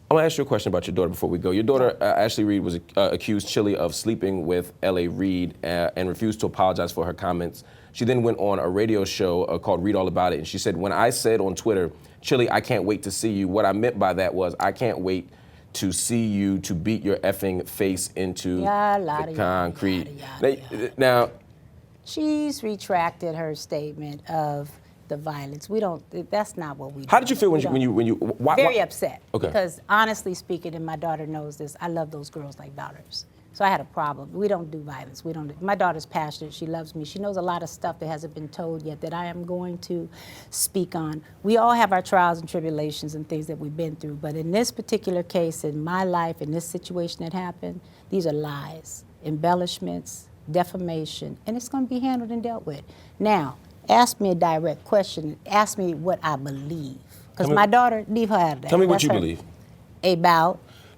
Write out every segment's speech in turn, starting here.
I want to ask you a question about your daughter before we go. Your daughter, Ashley Reid, was accused Chilli of sleeping with L.A. Reid and refused to apologize for her comments. She then went on a radio show called Reid All About It, and she said, when I said on Twitter, Chilli, I can't wait to see you, what I meant by that was, I can't wait to see you to beat your effing face into the concrete. Now, she's retracted her statement of the violence. We don't, that's not what we do. How did you feel when you Very upset. Okay. Because honestly speaking, and my daughter knows this, I love those girls like daughters. So I had a problem. We don't do violence. We don't. My daughter's passionate. She loves me. She knows a lot of stuff that hasn't been told yet that I am going to speak on. We all have our trials and tribulations and things that we've been through. But in this particular case, in my life, in this situation that happened, these are lies, embellishments, defamation, and it's going to be handled and dealt with. Now, ask me a direct question. Ask me what I believe. Because my daughter, leave her out of that. Tell me what you believe.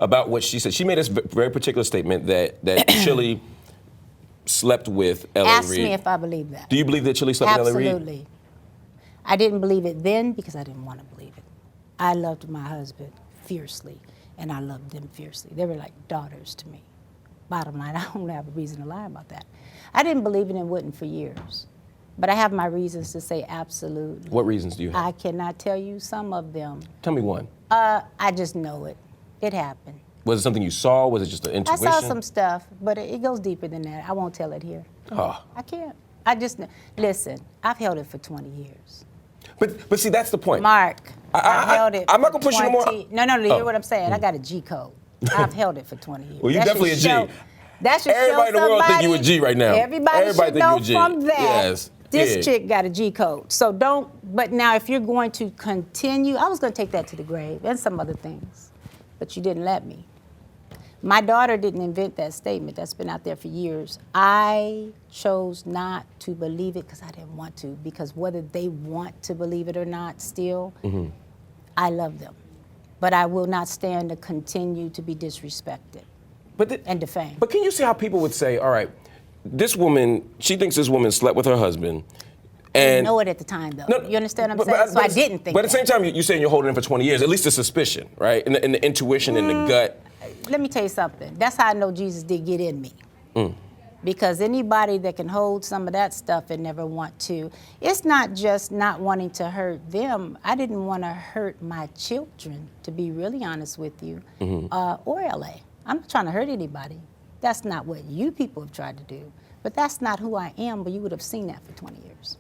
About what she said. She made a very particular statement that Chilli slept with L.A. Reid. Ask me if I believe that. Do you believe that Chilli slept with L.A. Reid? Absolutely. I didn't believe it then because I didn't want to believe it. I loved my husband fiercely, and I loved them fiercely. They were like daughters to me. Bottom line, I don't have a reason to lie about that. I didn't believe it and wouldn't for years. But I have my reasons to say absolutely. What reasons do you have? I cannot tell you some of them. Tell me one. I just know it. It happened. Was it something you saw? Was it just an intuition? I saw some stuff, but it goes deeper than that. I won't tell it here. Oh. I can't. I just, listen, I've held it for 20 years. But see, that's the point. Mark, I've held it I'm not going to push you no more. No, you hear what I'm saying? I got a G code. I've held it for 20 years. Well, you're definitely a G. That should Everybody in the world think you a G right now. Everybody should know from that. Yes. This chick got a G code. So don't, but now if you're going to continue, I was going to take that to the grave and some other things, but you didn't let me. My daughter didn't invent that statement. That's been out there for years. I chose not to believe it because I didn't want to, because whether they want to believe it or not still, I love them. But I will not stand to continue to be disrespected and defamed. But can you see how people would say, all right, this woman, she thinks this woman slept with her husband. And I didn't know it at the time, though. No, you understand what I'm saying? So I didn't think But at the same time, you're saying you're holding it for 20 years, at least a suspicion, right? And the intuition in the gut. Let me tell you something. That's how I know Jesus did get in me. Because anybody that can hold some of that stuff and never want to, it's not just not wanting to hurt them. I didn't want to hurt my children, to be really honest with you, or LA. I'm not trying to hurt anybody. That's not what you people have tried to do. But that's not who I am, but you would have seen that for 20 years.